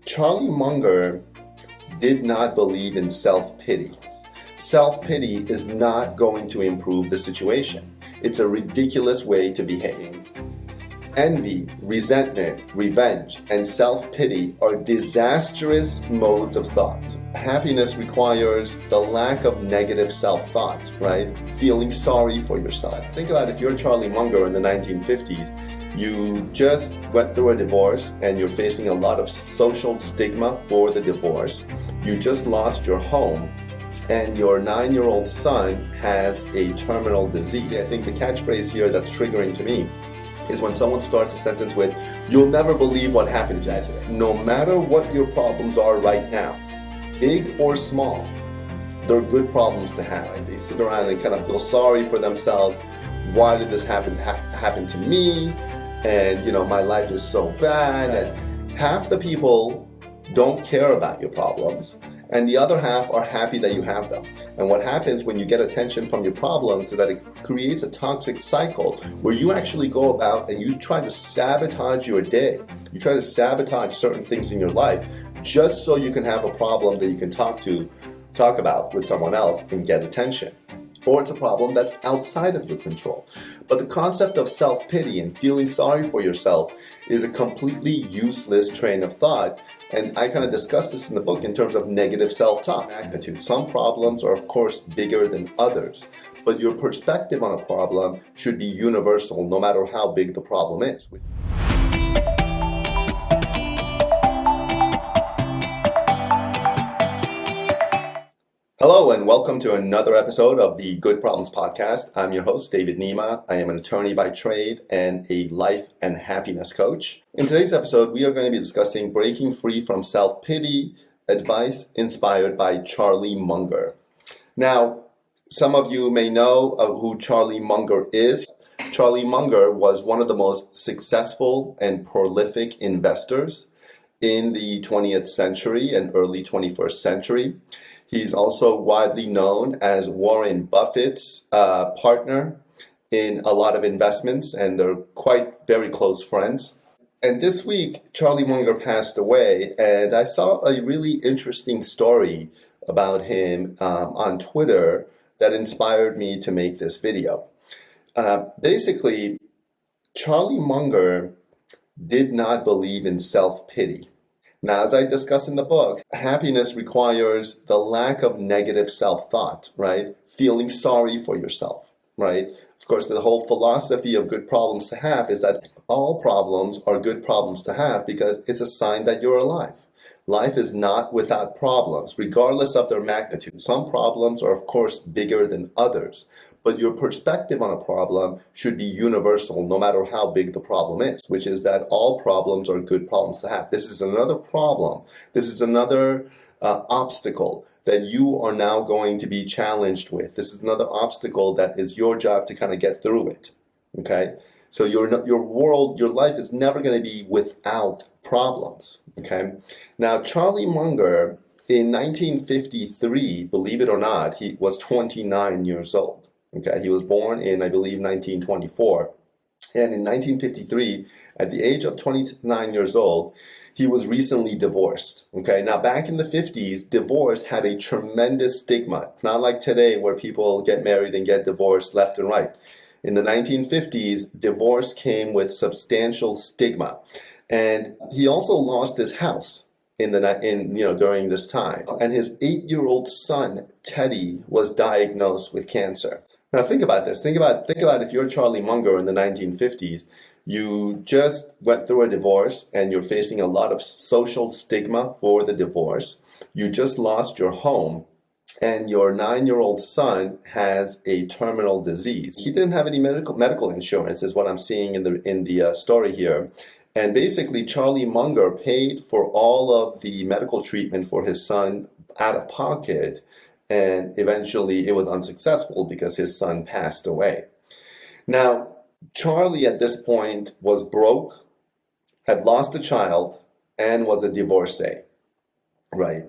Charlie Munger did not believe in self-pity. Self-pity is not going to improve the situation. It's a ridiculous way to behave. Envy, resentment, revenge, and self-pity are disastrous modes of thought. Happiness requires the lack of negative self-thought, right? Feeling sorry for yourself. Think about if you're Charlie Munger in the 1950s, you just went through a divorce and you're facing a lot of social stigma for the divorce. You just lost your home and your 9-year-old son has a terminal disease. I think the catchphrase here that's triggering to me is when someone starts a sentence with, "You'll never believe what happened to me today." No matter what your problems are right now, big or small, they're good problems to have. They sit around and kind of feel sorry for themselves. Why did this happen to me? And my life is so bad. And half the people don't care about your problems, and the other half are happy that you have them. And what happens when you get attention from your problems is that it creates a toxic cycle where you actually go about and you try to sabotage your day. You try to sabotage certain things in your life just so you can have a problem that you can talk about with someone else and get attention. Or it's a problem that's outside of your control. But the concept of self-pity and feeling sorry for yourself is a completely useless train of thought. And I kind of discuss this in the book in terms of negative self-talk. Magnitude. Some problems are, of course, bigger than others. But your perspective on a problem should be universal, no matter how big the problem is. Hello and welcome to another episode of the Good Problems Podcast. I'm your host, David Nima. I am an attorney by trade and a life and happiness coach. In today's episode, we are going to be discussing breaking free from self-pity, advice inspired by Charlie Munger. Now, some of you may know of who Charlie Munger is. Charlie Munger was one of the most successful and prolific investors in the 20th century and early 21st century. He's also widely known as Warren Buffett's partner in a lot of investments, and they're very close friends. And this week, Charlie Munger passed away, and I saw a really interesting story about him on Twitter that inspired me to make this video. Basically, Charlie Munger did not believe in self-pity. Now, as I discuss in the book, happiness requires the lack of negative self-thought, right? Feeling sorry for yourself, right? Of course, the whole philosophy of good problems to have is that all problems are good problems to have because it's a sign that you're alive. Life is not without problems, regardless of their magnitude. Some problems are, of course, bigger than others, but your perspective on a problem should be universal, no matter how big the problem is, which is that all problems are good problems to have. This is another problem. This is another obstacle that you are now going to be challenged with. This is another obstacle that is your job to kind of get through it, okay? So your life is never going to be without problems, okay? Now, Charlie Munger, in 1953, believe it or not, he was 29 years old, okay? He was born in, I believe, 1924. And in 1953, at the age of 29 years old, he was recently divorced, okay? Now, back in the 50s, divorce had a tremendous stigma. It's not like today where people get married and get divorced left and right. In the 1950s, divorce came with substantial stigma. And he also lost his house during this time. And his 8-year-old son, Teddy, was diagnosed with cancer. Now think about this. Think about if you're Charlie Munger in the 1950s, you just went through a divorce and you're facing a lot of social stigma for the divorce. You just lost your home. And your 9-year-old son has a terminal disease. He didn't have any medical insurance, is what I'm seeing in the story here. And basically, Charlie Munger paid for all of the medical treatment for his son out of pocket, and eventually it was unsuccessful because his son passed away. Now, Charlie at this point was broke, had lost a child, and was a divorcee, right?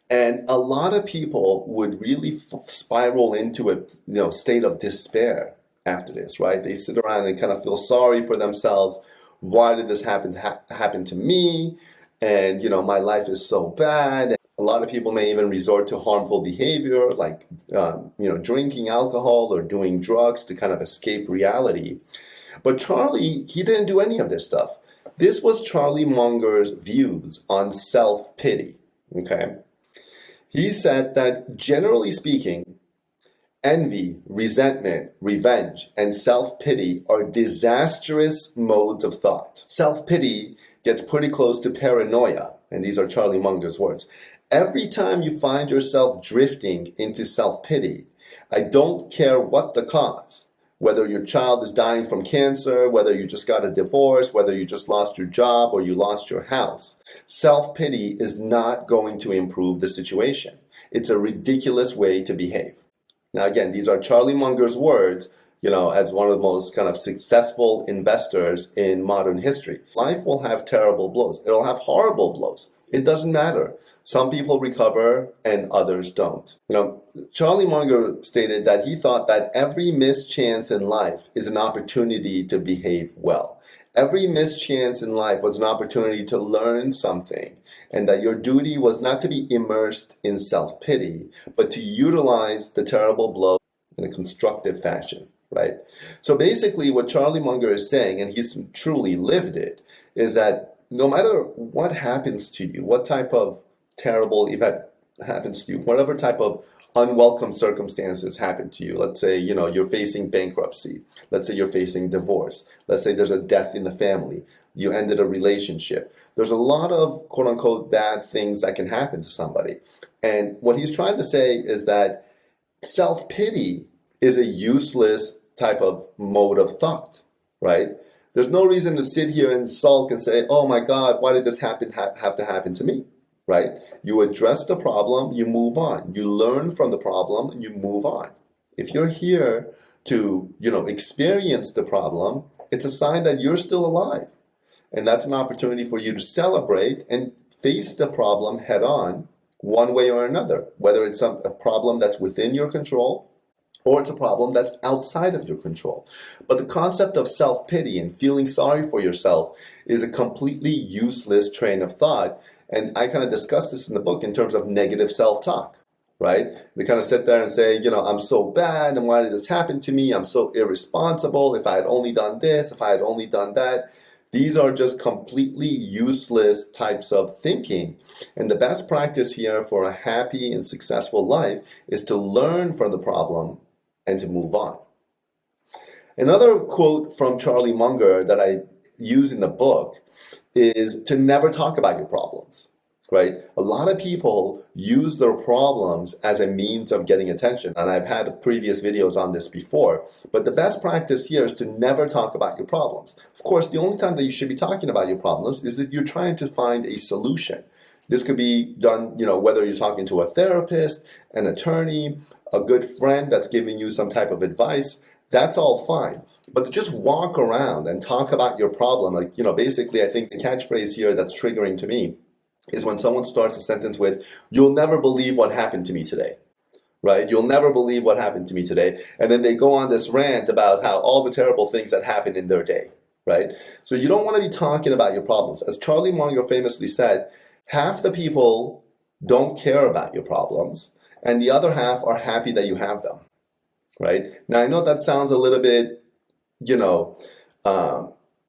And a lot of people would really spiral into a state of despair after this, right? They sit around and kind of feel sorry for themselves. Why did this happen to me? and my life is so bad. A lot of people may even resort to harmful behavior like drinking alcohol or doing drugs to kind of escape reality. But Charlie, he didn't do any of this stuff. This was Charlie Munger's views on self-pity. Okay, he said that generally speaking, envy, resentment, revenge, and self-pity are disastrous modes of thought. Self-pity gets pretty close to paranoia, and these are Charlie Munger's words. Every time you find yourself drifting into self-pity, I don't care what the cause, whether your child is dying from cancer, whether you just got a divorce, whether you just lost your job or you lost your house, self-pity is not going to improve the situation. It's a ridiculous way to behave. Now, again, these are Charlie Munger's words, as one of the most kind of successful investors in modern history. Life will have terrible blows. It'll have horrible blows. It doesn't matter. Some people recover and others don't. Charlie Munger stated that he thought that every missed chance in life is an opportunity to behave well. Every missed chance in life was an opportunity to learn something, and that your duty was not to be immersed in self-pity, but to utilize the terrible blow in a constructive fashion, right? So basically what Charlie Munger is saying, and he's truly lived it, is that no matter what happens to you, what type of terrible event happens to you, whatever type of unwelcome circumstances happen to you. Let's say, you're facing bankruptcy. Let's say you're facing divorce. Let's say there's a death in the family. You ended a relationship. There's a lot of quote unquote bad things that can happen to somebody. And what he's trying to say is that self-pity is a useless type of mode of thought, right? There's no reason to sit here and sulk and say, oh my God, why did this have to happen to me? Right? You address the problem, you move on. You learn from the problem, you move on. If you're here to, experience the problem, it's a sign that you're still alive. And that's an opportunity for you to celebrate and face the problem head on, one way or another, whether it's a problem that's within your control or it's a problem that's outside of your control. But the concept of self-pity and feeling sorry for yourself is a completely useless train of thought. And I kind of discuss this in the book in terms of negative self-talk, right? They kind of sit there and say, I'm so bad, and why did this happen to me? I'm so irresponsible. If I had only done this, if I had only done that. These are just completely useless types of thinking. And the best practice here for a happy and successful life is to learn from the problem and to move on. Another quote from Charlie Munger that I use in the book is to never talk about your problems, right? A lot of people use their problems as a means of getting attention. And I've had previous videos on this before. But the best practice here is to never talk about your problems. Of course, the only time that you should be talking about your problems is if you're trying to find a solution. This could be done, whether you're talking to a therapist, an attorney, a good friend that's giving you some type of advice. That's all fine. But to just walk around and talk about your problem, basically I think the catchphrase here that's triggering to me is when someone starts a sentence with, "You'll never believe what happened to me today," right? "You'll never believe what happened to me today." And then they go on this rant about how all the terrible things that happened in their day, right? So you don't want to be talking about your problems. As Charlie Munger famously said, half the people don't care about your problems, and the other half are happy that you have them, right? Now, I know that sounds a little bit,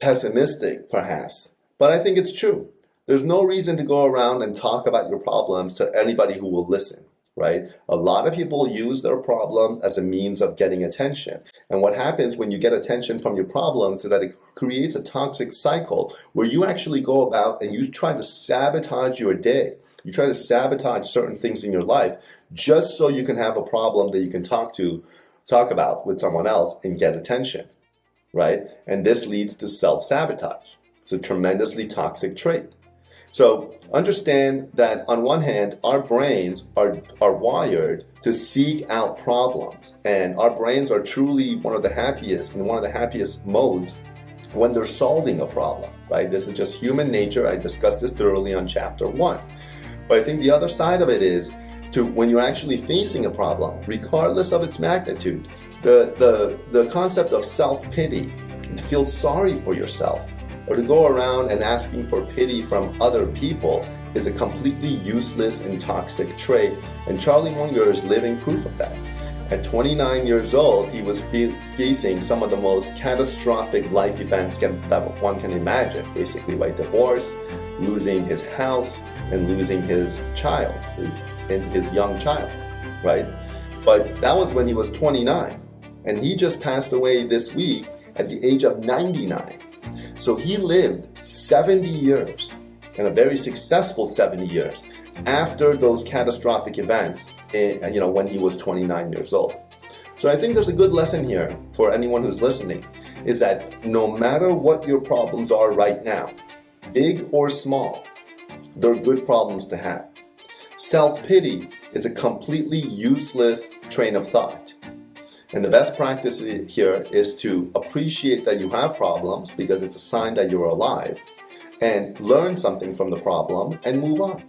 pessimistic perhaps, but I think it's true. There's no reason to go around and talk about your problems to anybody who will listen, right? A lot of people use their problem as a means of getting attention. And what happens when you get attention from your problems is that it creates a toxic cycle where you actually go about and you try to sabotage your day. You try to sabotage certain things in your life just so you can have a problem that you can talk about with someone else and get attention, right? And this leads to self-sabotage. It's a tremendously toxic trait. So understand that on one hand, our brains are wired to seek out problems, and our brains are truly one of the happiest modes when they're solving a problem, right? This is just human nature. I discussed this thoroughly on chapter 1. But I think the other side of it is when you're actually facing a problem, regardless of its magnitude, the concept of self-pity, to feel sorry for yourself, or to go around and asking for pity from other people is a completely useless and toxic trait, and Charlie Munger is living proof of that. At 29 years old, he was facing some of the most catastrophic life events that one can imagine, basically by divorce, losing his house, and losing his child, his young child, right? But that was when he was 29, and he just passed away this week at the age of 99. So he lived 70 years, and a very successful 70 years, after those catastrophic events, when he was 29 years old. So I think there's a good lesson here for anyone who's listening, is that no matter what your problems are right now, big or small, they're good problems to have. Self-pity is a completely useless train of thought. And the best practice here is to appreciate that you have problems because it's a sign that you're alive, and learn something from the problem and move on.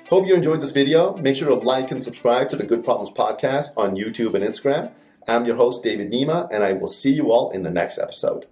Hope you enjoyed this video. Make sure to like and subscribe to the Good Problems Podcast on YouTube and Instagram. I'm your host, David Nima, and I will see you all in the next episode.